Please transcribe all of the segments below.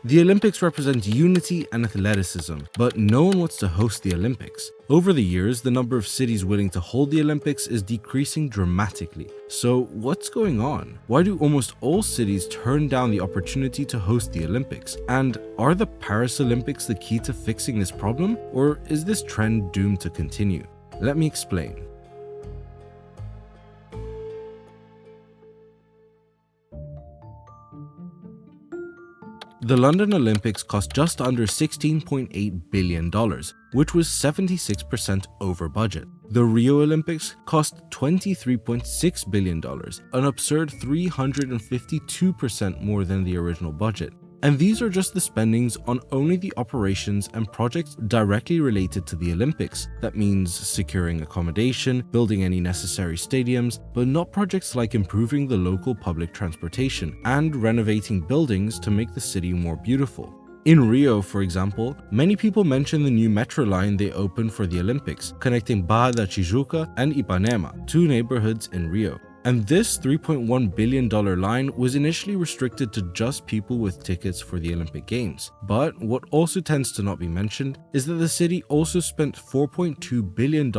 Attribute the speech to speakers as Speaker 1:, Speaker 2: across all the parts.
Speaker 1: The Olympics represent unity and athleticism, but no one wants to host the Olympics. Over the years, the number of cities willing to hold the Olympics is decreasing dramatically. So what's going on? Why do almost all cities turn down the opportunity to host the Olympics? And are the Paris Olympics the key to fixing this problem? Or is this trend doomed to continue? Let me explain. The London Olympics cost just under $16.8 billion, which was 76% over budget. The Rio Olympics cost $23.6 billion, an absurd 352% more than the original budget. And these are just the spendings on only the operations and projects directly related to the Olympics. That means securing accommodation, building any necessary stadiums, but not projects like improving the local public transportation and renovating buildings to make the city more beautiful. In Rio, for example, many people mention the new metro line they opened for the Olympics, connecting Barra da Tijuca and Ipanema, two neighborhoods in Rio. And this $3.1 billion line was initially restricted to just people with tickets for the Olympic Games. But what also tends to not be mentioned is that the city also spent $4.2 billion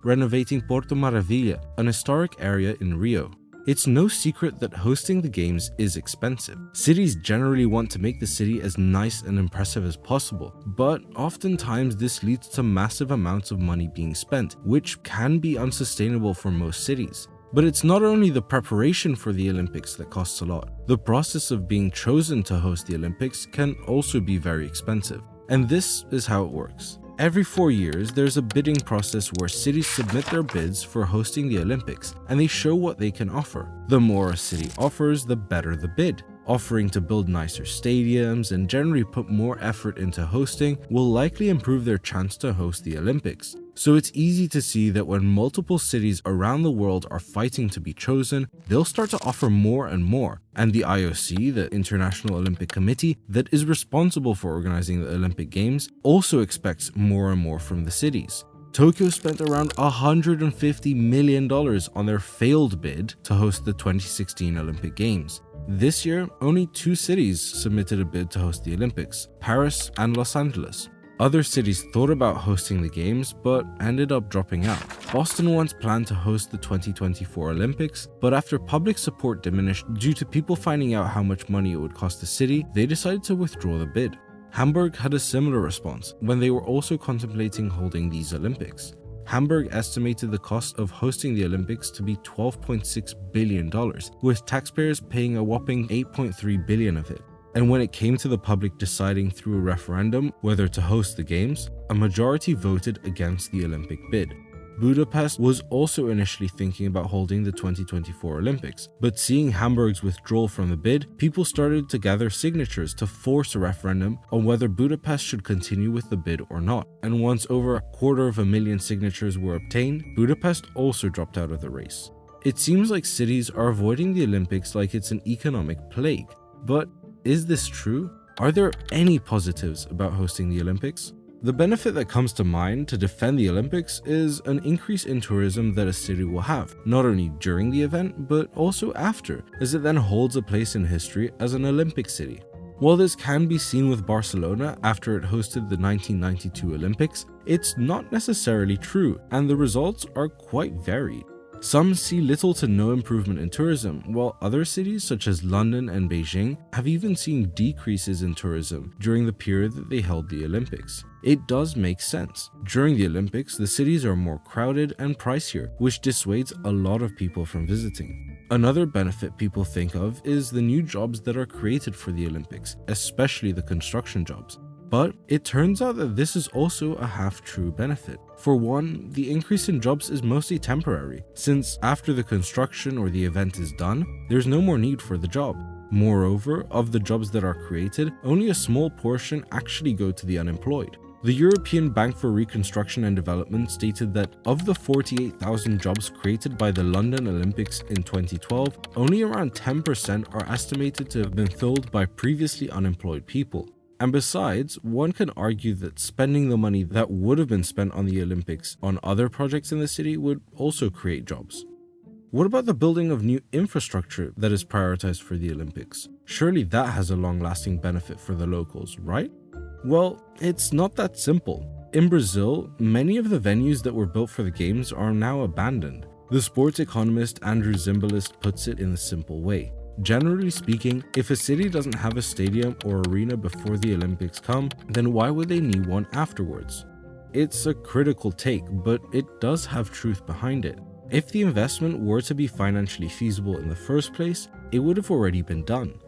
Speaker 1: renovating Porto Maravilha, an historic area in Rio. It's no secret that hosting the games is expensive. Cities generally want to make the city as nice and impressive as possible, but oftentimes this leads to massive amounts of money being spent, which can be unsustainable for most cities. But it's not only the preparation for the Olympics that costs a lot. The process of being chosen to host the Olympics can also be very expensive. And this is how it works. Every 4 years, there's a bidding process where cities submit their bids for hosting the Olympics, and they show what they can offer. The more a city offers, the better the bid. Offering to build nicer stadiums and generally put more effort into hosting will likely improve their chance to host the Olympics. So it's easy to see that when multiple cities around the world are fighting to be chosen, they'll start to offer more and more. And the IOC, the International Olympic Committee, that is responsible for organizing the Olympic Games, also expects more and more from the cities. Tokyo spent around $150 million on their failed bid to host the 2016 Olympic Games. This year, only 2 cities submitted a bid to host the Olympics, Paris and Los Angeles. Other cities thought about hosting the games, but ended up dropping out. Boston once planned to host the 2024 Olympics, but after public support diminished due to people finding out how much money it would cost the city, they decided to withdraw the bid. Hamburg had a similar response when they were also contemplating holding these Olympics. Hamburg estimated the cost of hosting the Olympics to be $12.6 billion, with taxpayers paying a whopping $8.3 billion of it. And when it came to the public deciding through a referendum whether to host the games, a majority voted against the Olympic bid. Budapest was also initially thinking about holding the 2024 Olympics, but seeing Hamburg's withdrawal from the bid, people started to gather signatures to force a referendum on whether Budapest should continue with the bid or not. And once over 250,000 signatures were obtained, Budapest also dropped out of the race. It seems like cities are avoiding the Olympics like it's an economic plague. But is this true? Are there any positives about hosting the Olympics? The benefit that comes to mind to defend the Olympics is an increase in tourism that a city will have, not only during the event, but also after, as it then holds a place in history as an Olympic city. While this can be seen with Barcelona after it hosted the 1992 Olympics, it's not necessarily true, and the results are quite varied. Some see little to no improvement in tourism, while other cities such as London and Beijing have even seen decreases in tourism during the period that they held the Olympics. It does make sense. During the Olympics, the cities are more crowded and pricier, which dissuades a lot of people from visiting. Another benefit people think of is the new jobs that are created for the Olympics, especially the construction jobs. But it turns out that this is also a half-true benefit. For one, the increase in jobs is mostly temporary, since after the construction or the event is done, there's no more need for the job. Moreover, of the jobs that are created, only a small portion actually go to the unemployed. The European Bank for Reconstruction and Development stated that of the 48,000 jobs created by the London Olympics in 2012, only around 10% are estimated to have been filled by previously unemployed people. And besides, one can argue that spending the money that would have been spent on the Olympics on other projects in the city would also create jobs. What about the building of new infrastructure that is prioritized for the Olympics? Surely that has a long-lasting benefit for the locals, right? Well, it's not that simple. In Brazil, many of the venues that were built for the games are now abandoned. The sports economist Andrew Zimbalist puts it in a simple way. Generally speaking, if a city doesn't have a stadium or arena before the Olympics come, then why would they need one afterwards? It's a critical take, but it does have truth behind it. If the investment were to be financially feasible in the first place, it would have already been done.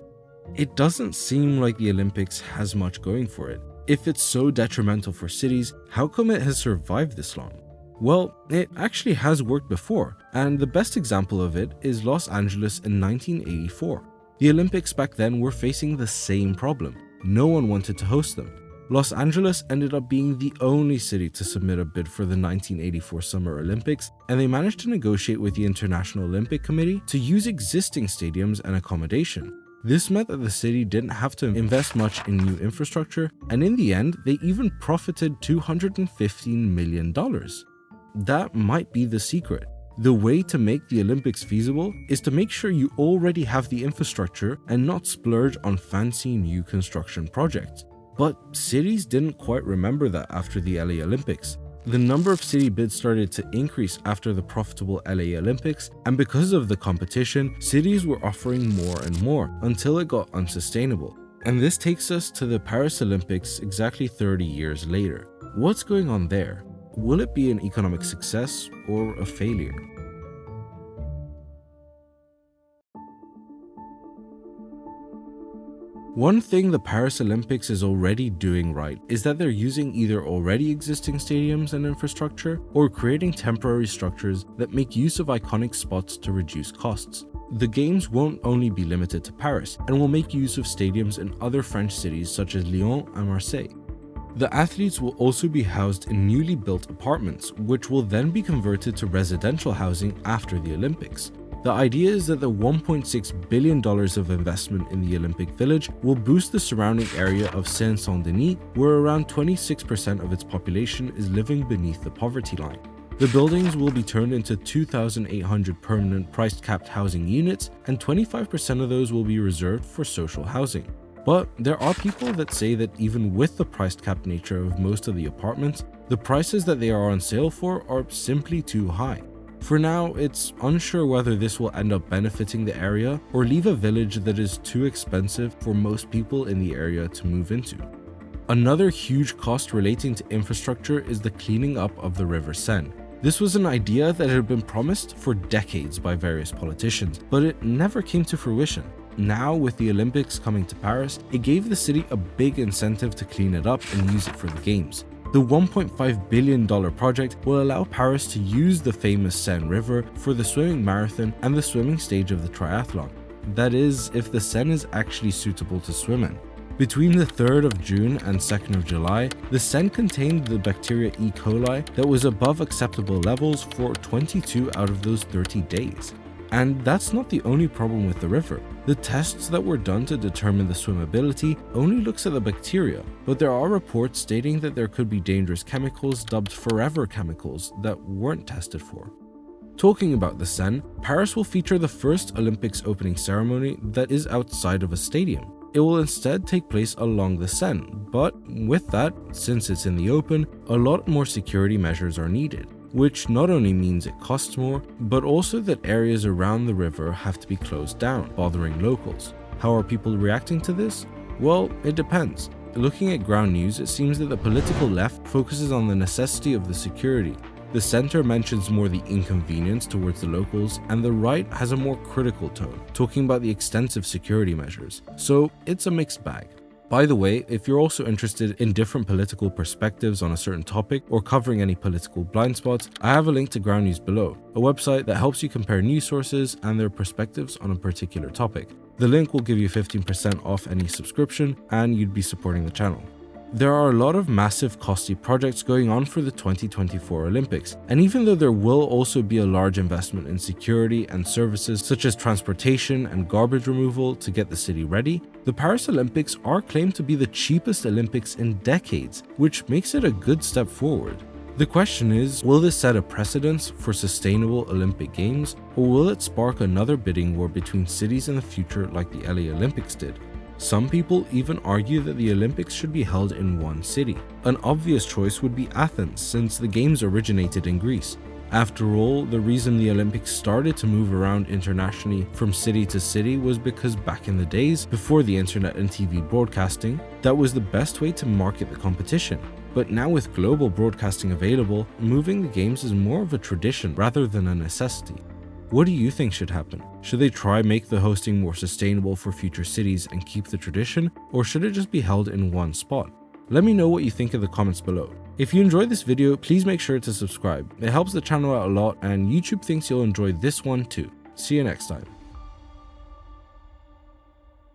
Speaker 1: It doesn't seem like the Olympics has much going for it. If it's so detrimental for cities, how come it has survived this long? Well, it actually has worked before, and the best example of it is Los Angeles in 1984. The Olympics back then were facing the same problem. No one wanted to host them. Los Angeles ended up being the only city to submit a bid for the 1984 Summer Olympics, and they managed to negotiate with the International Olympic Committee to use existing stadiums and accommodation. This meant that the city didn't have to invest much in new infrastructure, and in the end, they even profited $215 million. That might be the secret. The way to make the Olympics feasible is to make sure you already have the infrastructure and not splurge on fancy new construction projects. But cities didn't quite remember that after the LA Olympics. The number of city bids started to increase after the profitable LA Olympics, and because of the competition, cities were offering more and more until it got unsustainable. And this takes us to the Paris Olympics exactly 30 years later. What's going on there? Will it be an economic success or a failure? One thing the Paris Olympics is already doing right is that they're using either already existing stadiums and infrastructure or creating temporary structures that make use of iconic spots to reduce costs. The games won't only be limited to Paris and will make use of stadiums in other French cities such as Lyon and Marseille. The athletes will also be housed in newly built apartments, which will then be converted to residential housing after the Olympics. The idea is that the $1.6 billion of investment in the Olympic Village will boost the surrounding area of Seine-Saint-Denis, where around 26% of its population is living beneath the poverty line. The buildings will be turned into 2,800 permanent price-capped housing units, and 25% of those will be reserved for social housing. But there are people that say that even with the price-capped nature of most of the apartments, the prices that they are on sale for are simply too high. For now, it's unsure whether this will end up benefiting the area or leave a village that is too expensive for most people in the area to move into. Another huge cost relating to infrastructure is the cleaning up of the River Seine. This was an idea that had been promised for decades by various politicians, but it never came to fruition. Now, with the Olympics coming to Paris, it gave the city a big incentive to clean it up and use it for the games. The $1.5 billion project will allow Paris to use the famous Seine River for the swimming marathon and the swimming stage of the triathlon. That is, if the Seine is actually suitable to swim in. Between the 3rd of June and 2nd of July, the Seine contained the bacteria E. coli that was above acceptable levels for 22 out of those 30 days. And that's not the only problem with the river. The tests that were done to determine the swimmability only looks at the bacteria, but there are reports stating that there could be dangerous chemicals dubbed forever chemicals that weren't tested for. Talking about the Seine, Paris will feature the first Olympics opening ceremony that is outside of a stadium. It will instead take place along the Seine, but with that, since it's in the open, a lot more security measures are needed, which not only means it costs more, but also that areas around the river have to be closed down, bothering locals. How are people reacting to this? Well, it depends. Looking at ground news, it seems that the political left focuses on the necessity of the security. The center mentions more the inconvenience towards the locals, and the right has a more critical tone, talking about the extensive security measures. So it's a mixed bag. By the way, if you're also interested in different political perspectives on a certain topic or covering any political blind spots, I have a link to Ground News below, a website that helps you compare news sources and their perspectives on a particular topic. The link will give you 15% off any subscription, and you'd be supporting the channel. There are a lot of massive costly projects going on for the 2024 Olympics, and even though there will also be a large investment in security and services such as transportation and garbage removal to get the city ready, the Paris Olympics are claimed to be the cheapest Olympics in decades, which makes it a good step forward. The question is, will this set a precedence for sustainable Olympic Games, or will it spark another bidding war between cities in the future like the LA Olympics did? Some people even argue that the Olympics should be held in one city. An obvious choice would be Athens, since the Games originated in Greece. After all, the reason the Olympics started to move around internationally from city to city was because back in the days, before the internet and TV broadcasting, that was the best way to market the competition. But now with global broadcasting available, moving the games is more of a tradition rather than a necessity. What do you think should happen? Should they try make the hosting more sustainable for future cities and keep the tradition, or should it just be held in one spot? Let me know what you think in the comments below. If you enjoyed this video, please make sure to subscribe. It helps the channel out a lot and YouTube thinks you'll enjoy this one too. See you next time.